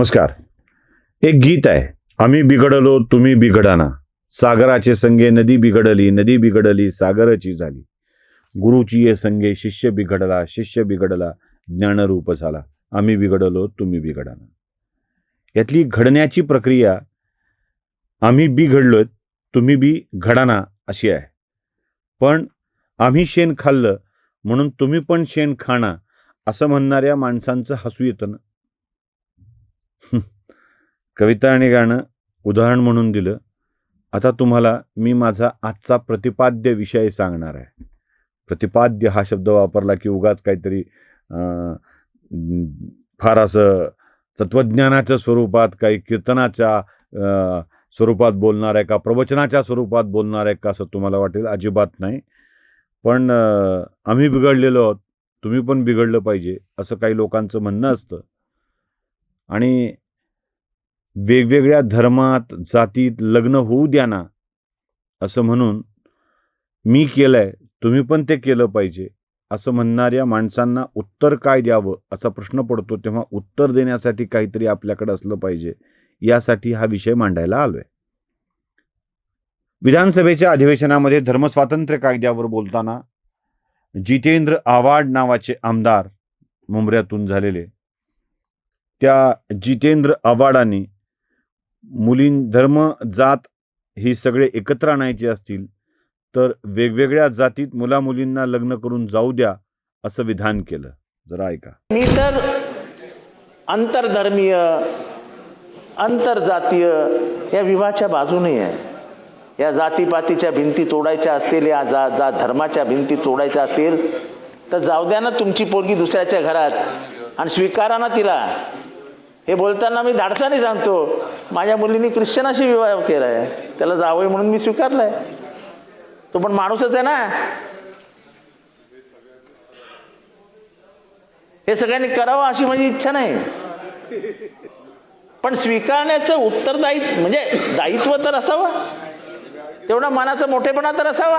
नमस्कार. एक गीत आहे, आम्ही बिघडलो तुम्ही बिघडाना, सागराचे संगे नदी बिघडली सागराची झाली, गुरुची ये संगे शिष्य बिघडला ज्ञानरूप झाला, आम्ही बिघडलो तुम्ही बिघडाना. यातली घडण्याची प्रक्रिया आम्ही बिघडलोय तुम्ही बी घडाना अशी आहे. पण आम्ही शेण खाल्लं म्हणून तुम्ही पण शेण खाणा असं म्हणणाऱ्या माणसांचं हसू येतं ना. कविता आणि गाणं उदाहरण म्हणून दिलं. आता तुम्हाला मी माझा आजचा प्रतिपाद्य विषय सांगणार आहे. प्रतिपाद्य हा शब्द वापरला की उगाच काहीतरी फार असं तत्वज्ञानाच्या स्वरूपात, काही कीर्तनाच्या स्वरूपात बोलणार आहे का, प्रवचनाच्या स्वरूपात बोलणार आहे का असं तुम्हाला वाटेल. अजिबात नाही. पण आम्ही बिघडलेलो आहोत, तुम्ही पण बिघडलं पाहिजे असं काही लोकांचं म्हणणं असतं. आणि वेगवेगळ्या धर्मात जातीत लग्न होऊ द्या ना असं म्हणून मी केलंय तुम्ही पण ते केलं पाहिजे असं म्हणणाऱ्या माणसांना उत्तर काय द्यावं असा प्रश्न पडतो. तेव्हा उत्तर देण्यासाठी काहीतरी आपल्याकडे असलं पाहिजे. यासाठी हा विषय मांडायला आलोय. विधानसभेच्या अधिवेशनामध्ये धर्मस्वातंत्र्य कायद्यावर बोलताना जितेंद्र आव्हाड नावाचे आमदार मुंबऱ्यातून झालेले, त्या जितेंद्र आव्हाडांनी धर्म जात ही सगळे एकत्र आणायचे असतील तर वेगवेगळ्या जातीत मुलींना लग्न करून जाऊ द्या असं विधान केलं. जरा ऐका. मी तर आंतरधर्मीय आंतरजातीय या विवाहाच्या बाजूने आहे. या जातीपातीच्या भिंती तोडायच्या असतील, या धर्माच्या भिंती तोडायच्या असतील तर जाऊ द्या ना तुमची पोरगी दुसऱ्याच्या घरात आणि स्वीकारा ना तिला. हे बोलताना मी धाडसाने सांगतो, माझ्या मुलीने ख्रिश्चनाशी विवाह केला आहे, त्याला जावई म्हणून मी स्वीकारलाय. तो पण माणूसच आहे ना. हे सगळ्यांनी करावं अशी माझी इच्छा नाही, पण स्वीकारण्याचं उत्तरदायित्व म्हणजे दायित्व तर असावं, तेवढा मनाचा मोठेपणा तर असावा.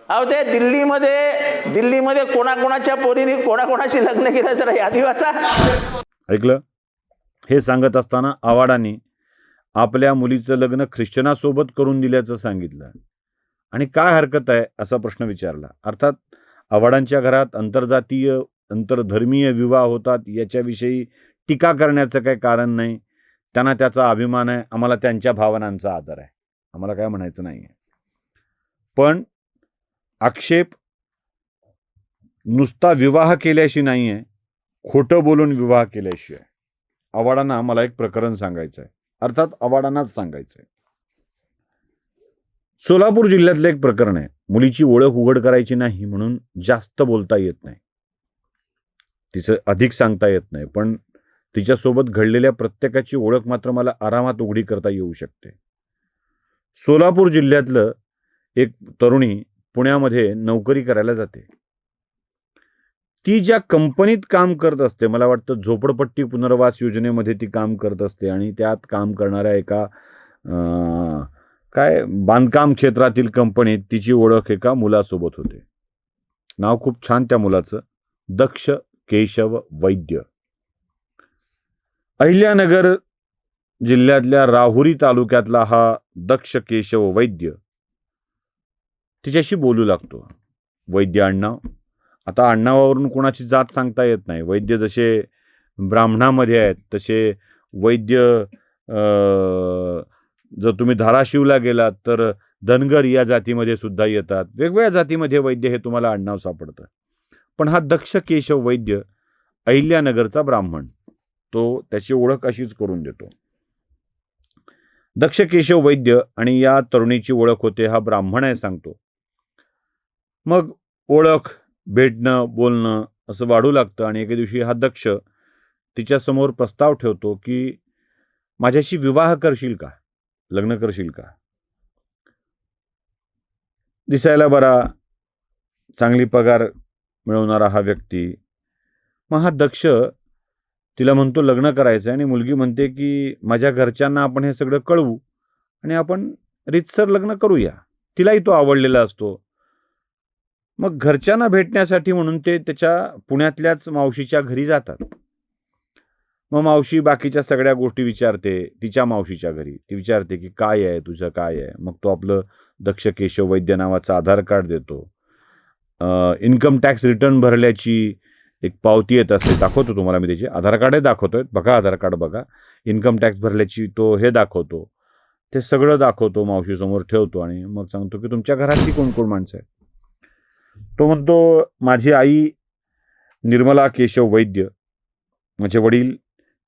अहो ते दिल्लीमध्ये कोणाकोणाच्या पोरीने कोणाकोणाशी लग्न केलं जरा यादी वाचा. ऐकलं. हे सांगत असताना आव्हाडांनी आपल्या मुलीचं लग्न ख्रिश्चनासोबत करून दिल्याचं सांगितलं. आणि काय हरकत आहे असा प्रश्न विचारला. अर्थात आव्हाडांच्या घरात आंतरजातीय आंतरधर्मीय विवाह होतात याच्याविषयी टीका करण्याचं काही कारण नाही. त्यांना त्याचा अभिमान आहे, आम्हाला त्यांच्या भावनांचा आदर आहे, आम्हाला काय म्हणायचं नाही आहे. पण आक्षेप नुसता विवाह केल्याशी नाही आहे, खोटं बोलून विवाह केल्याशिवाय. आव्हाडांना मला एक प्रकरण सांगायचं आहे, अर्थात आव्हाडांनाच सांगायचं आहे. सोलापूर जिल्ह्यातलं एक प्रकरण आहे. मुलीची ओळख उघड करायची नाही म्हणून जास्त बोलता येत नाही, तिचं अधिक सांगता येत नाही, पण तिच्यासोबत घडलेल्या प्रत्येकाची ओळख मात्र मला आरामात उघडी करता येऊ शकते. सोलापूर जिल्ह्यातलं एक तरुणी पुण्यामध्ये नोकरी करायला जाते. ती ज्या कंपनीत काम करत असते, मला वाटतं झोपडपट्टी पुनर्वास योजनेमध्ये ती काम करत असते, आणि त्यात काम करणाऱ्या एका बांधकाम क्षेत्रातील कंपनीत तिची ओळख एका मुलासोबत होते. नाव खूप छान त्या मुलाचं, दक्ष केशव वैद्य. अहिल्यानगर जिल्ह्यातल्या राहुरी तालुक्यातला हा दक्ष केशव वैद्य तिच्याशी बोलू लागतो. वैद्य आडनाव. आता आडनावावरून कोणाची जात सांगता येत नाही. वैद्य जसे ब्राह्मणामध्ये आहेत तसे वैद्य जर तुम्ही धाराशिवला गेलात तर धनगर या जातीमध्ये सुद्धा येतात. वेगवेगळ्या जातीमध्ये वैद्य हे तुम्हाला आडनाव सापडतं. पण हा दक्ष केशव वैद्य अहिल्यानगरचा ब्राह्मण, तो त्याची ओळख अशीच करून देतो. दक्ष केशव वैद्य आणि या तरुणीची ओळख होते, हा ब्राह्मण आहे सांगतो. मग ओळख, भेटणं, बोलणं असं वाढू लागतं. आणि एके दिवशी हा दक्ष तिच्यासमोर प्रस्ताव ठेवतो की माझ्याशी विवाह करशील का, लग्न करशील का. दिसायला बरा, चांगली पगार मिळवणारा हा व्यक्ती. मग हा दक्ष तिला म्हणतो लग्न करायचं आहे, आणि मुलगी म्हणते की माझ्या घरच्यांना आपण हे सगळं कळवू आणि आपण रीतसर लग्न करूया. तिलाही तो आवडलेला असतो. मग घरच्यांना भेटण्यासाठी म्हणून ते त्याच्या पुण्यातल्याच मावशीच्या घरी जातात. मग मावशी बाकीच्या सगळ्या गोष्टी विचारते तिच्या मावशीच्या घरी. ती विचारते की काय आहे तुझं, काय आहे. मग तो आपलं दक्ष केशव वैद्य नावाचं आधार कार्ड देतो. इन्कम टॅक्स रिटर्न भरल्याची एक पावती येत असते, दाखवतो तुम्हाला मी त्याची. आधार कार्डही दाखवतोय, बघा आधार कार्ड बघा. इन्कम टॅक्स भरल्याची तो हे दाखवतो. ते सगळं दाखवतो, मावशीसमोर ठेवतो आणि मग सांगतो की तुमच्या घरातली कोण कोण माणसं आहेत. तो म्हणतो माझी आई निर्मला केशव वैद्य, माझे वडील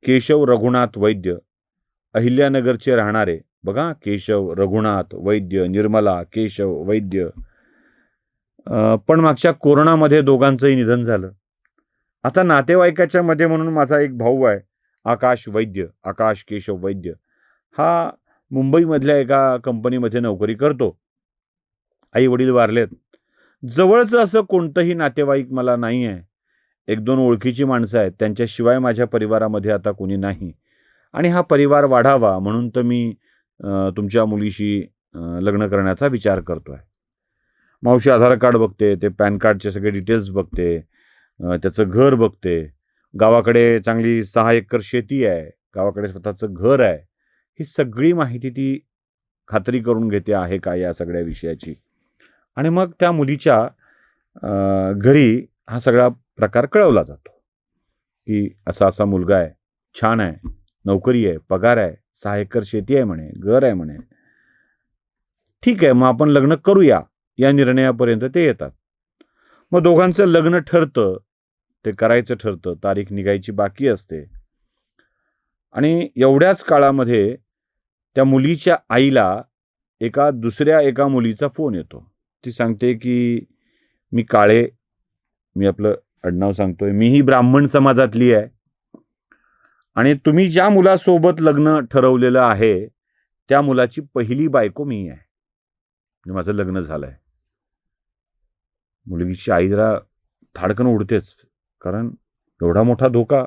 केशव रघुनाथ वैद्य, अहिल्यानगरचे राहणारे. बघा, केशव रघुनाथ वैद्य, निर्मला केशव वैद्य. पण मागच्या कोरोनामध्ये दोघांचंही निधन झालं. आता नातेवाईकाच्या मध्ये म्हणून माझा एक भाऊ आहे, आकाश वैद्य, आकाश केशव वैद्य. हा मुंबईमधल्या एका कंपनीमध्ये नोकरी करतो. आई वडील वारलेत. जवळचं असं कोणतंही नातेवाईक मला नाही आहे. 1-2 ओळखीची माणसं आहेत, त्यांच्याशिवाय माझ्या परिवारामध्ये आता कोणी नाही. आणि हा परिवार वाढावा म्हणून तर मी तुमच्या मुलीशी लग्न करण्याचा विचार करतो आहे. मावशी आधार कार्ड बघते, ते पॅन कार्डचे सगळे डिटेल्स बघते, त्याचं घर बघते. गावाकडे चांगली 6 एकर शेती आहे, गावाकडे स्वतःचं घर आहे. ही सगळी माहिती ती खात्री करून घेते आहे का या सगळ्या विषयाची. आणि मग त्या मुलीच्या घरी हा सगळा प्रकार कळवला जातो की असा असा मुलगा आहे, छान आहे, नोकरी आहे, पगार आहे, 6 एकर शेती आहे म्हणे, घर आहे म्हणे. ठीक आहे, मग आपण लग्न करूया या निर्णयापर्यंत ते येतात. मग दोघांचं लग्न ठरतं, ते करायचं ठरतं, तारीख निघायची बाकी असते. आणि एवढ्याच काळामध्ये त्या मुलीच्या आईला दुसऱ्या एका मुलीचा फोन येतो. ती सांगते की मी काळे, मी आपलं आडनाव सांगतोय, मीही ब्राह्मण समाजातली आहे आणि तुम्ही ज्या मुलासोबत लग्न ठरवलेलं आहे त्या मुलाची पहिली बायको मी आहे, माझं लग्न झालंय. मुलगीची आई जरा धाडकन उडतेच, कारण एवढा मोठा धोका,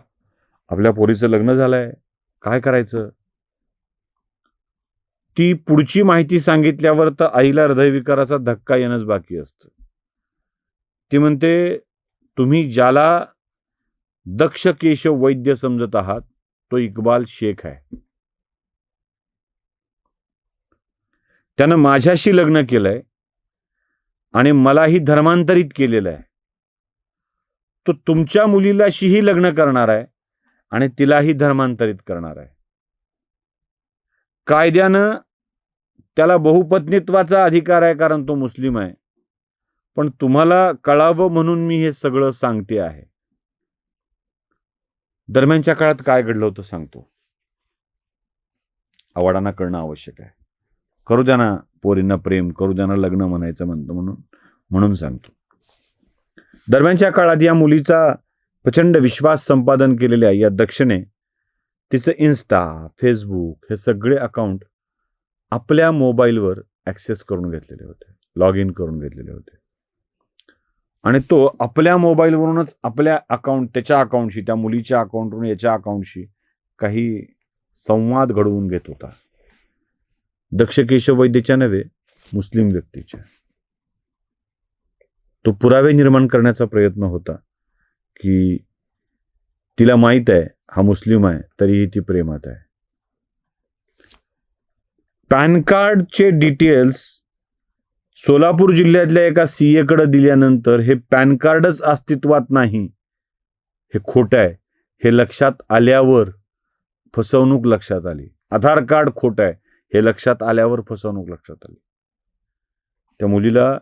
आपल्या पोरीचं लग्न झालंय, काय करायचं. ती पुढची माहिती सांगितल्यावर तर आईला हृदयविकाराचा धक्का येणंच बाकी असतं. ती म्हणते तुम्ही ज्याला दक्ष केशव वैद्य समजत आहात तो इक्बाल शेख आहे. त्यानं माझ्याशी लग्न केलंय आणि मलाही धर्मांतरित केलेलं आहे. तो तुमच्या मुलीलाशीही लग्न करणार आहे आणि तिलाही धर्मांतरित करणार आहे. कायद्यानं त्याला बहुपत्नीत्वाचा अधिकार आहे कारण तो मुस्लिम आहे. पण तुम्हाला कळावं म्हणून मी हे सगळं सांगते आहे. दरम्यानच्या काळात काय घडलं होतं सांगतो. आवाडांना कळणं आवश्यक आहे. करू द्या ना पोरींना प्रेम, करू द्या ना लग्न म्हणायचं म्हणतो म्हणून सांगतो. दरम्यानच्या काळात या मुलीचा प्रचंड विश्वास संपादन केलेल्या या दक्षने तिचं इन्स्टा, फेसबुक हे सगळे अकाउंट आपल्या मोबाईलवर ॲक्सेस करून घेतलेले होते, लॉग इन करून घेतलेले होते. आणि तो आपल्या मोबाईलवरूनच आपल्या अकाउंट, त्याच्या अकाउंटशी, त्या मुलीच्या अकाउंटवरून याच्या अकाउंटशी काही संवाद घडवून घेत होता. दक्ष केशव वैद्यच्या नव्हे, मुस्लिम व्यक्तीच्या. तो पुरावे निर्माण करण्याचा प्रयत्न होता की तिला माहित आहे हा मुस्लिम आहे तरीही ती प्रेमात आहे. पॅन कार्डचे डिटेल्स सोलापूर जिल्ह्यातल्या एका सीए कडे दिल्यानंतर हे पॅन कार्डच अस्तित्वात नाही, हे खोटं आहे हे लक्षात आल्यावर फसवणूक लक्षात आली. आधार कार्ड खोटं आहे हे लक्षात आल्यावर फसवणूक लक्षात आली. त्या मुलीला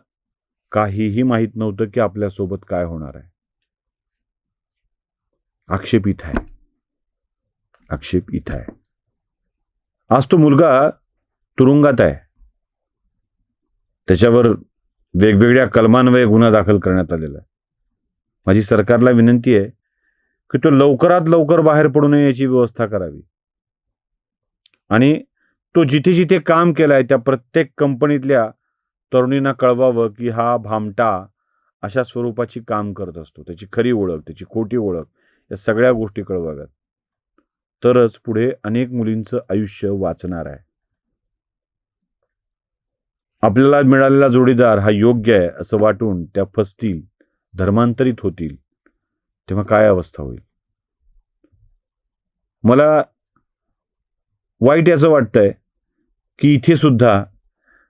काहीही माहित नव्हतं की आपल्यासोबत काय होणार आहे. आक्षेप इथं आहे, आक्षेप इथं आहे. आज तो मुलगा तुरुंगात आहे. त्याच्यावर वेगवेगळ्या कलमान्वये गुन्हा दाखल करण्यात आलेला आहे. माझी सरकारला विनंती आहे की तो लवकरात लवकर बाहेर पडू नये याची व्यवस्था करावी. आणि तो जिथे जिथे काम केलाय त्या प्रत्येक कंपनीतल्या तरुणींना कळवावं की हा भामटा अशा स्वरूपाची काम करत असतो. त्याची खरी ओळख, त्याची खोटी ओळख, या सगळ्या गोष्टी कळवाव्यात. तरच पुढे अनेक मुलींचं आयुष्य वाचणार आहे. आपल्याला मिळालेला जोडीदार हा योग्य आहे असं वाटून त्या फसतील, धर्मांतरित होतील, तेव्हा काय अवस्था होईल. मला वाईट असं वाटतंय की इथे सुद्धा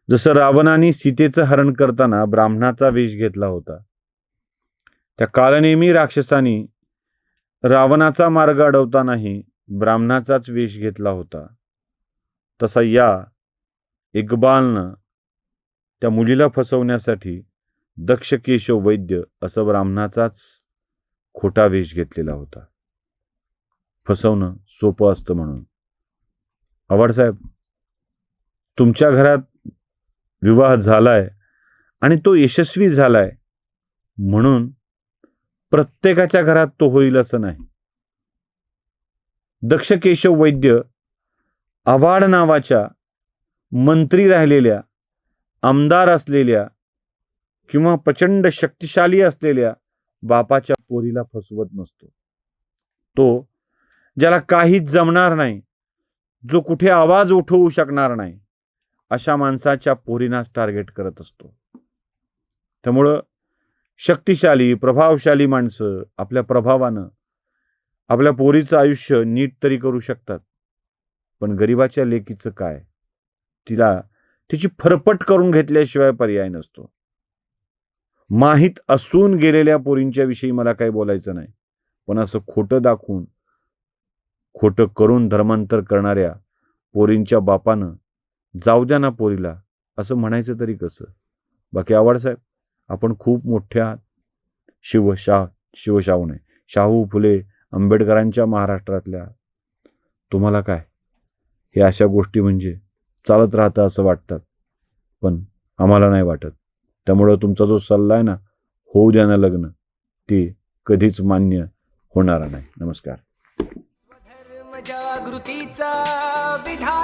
जसं रावणाने सीतेचं हरण करताना ब्राह्मणाचा वेश घेतला होता, त्या कालनेमी राक्षसाने रावणाचा मार्ग अडवतानाही ब्राह्मणाचाच वेश घेतला होता, तसा या इक्बालनं त्या मुलीला फसवण्यासाठी दक्ष केशव वैद्य असं ब्राह्मणाचाच खोटा वेश घेतलेला होता. फसवणं सोपं असतं म्हणून. आव्हाडसाहेब, तुमच्या घरात विवाह झालाय आणि तो यशस्वी झालाय म्हणून प्रत्येकाच्या घरात तो होईल असं नाही. दक्ष केशव वैद्य आव्हाड नावाच्या मंत्री राहिलेल्या, आमदार असलेल्या किंवा प्रचंड शक्तिशाली असलेल्या बापाच्या पोरीला फसवत नसतो. तो ज्याला काहीच जमणार नाही, जो कुठे आवाज उठवू शकणार नाही, अशा माणसाच्या पोरीनाच टार्गेट करत असतो. त्यामुळं शक्तिशाली प्रभावशाली माणसं आपल्या प्रभावानं आपल्या पोरीचं आयुष्य नीट तरी करू शकतात, पण गरिबाच्या लेकीचं काय, तिची फरफट करून घेतल्याशिवाय पर्याय नसतो. माहीत असून गेलेल्या पोरींच्या विषयी मला काही बोलायचं नाही, पण असं खोटं दाखवून खोटं करून धर्मांतर करणाऱ्या पोरींच्या बापानं जाऊ द्या ना पोरीला असं म्हणायचं तरी कसं. बाकी आव्हाडसाहेब, आपण खूप मोठ्या शिवशाहू नाही, शाहू फुले आंबेडकरांच्या महाराष्ट्रातल्या, तुम्हाला काय हे अशा गोष्टी म्हणजे चालत राहतं असं वाटतात, पण आम्हाला नाही वाटत. त्यामुळं तुमचा जो सल्ला आहे ना, होऊ द्या ना लग्न, ते कधीच मान्य होणार नाही. नमस्कार. जागृतीचा विधान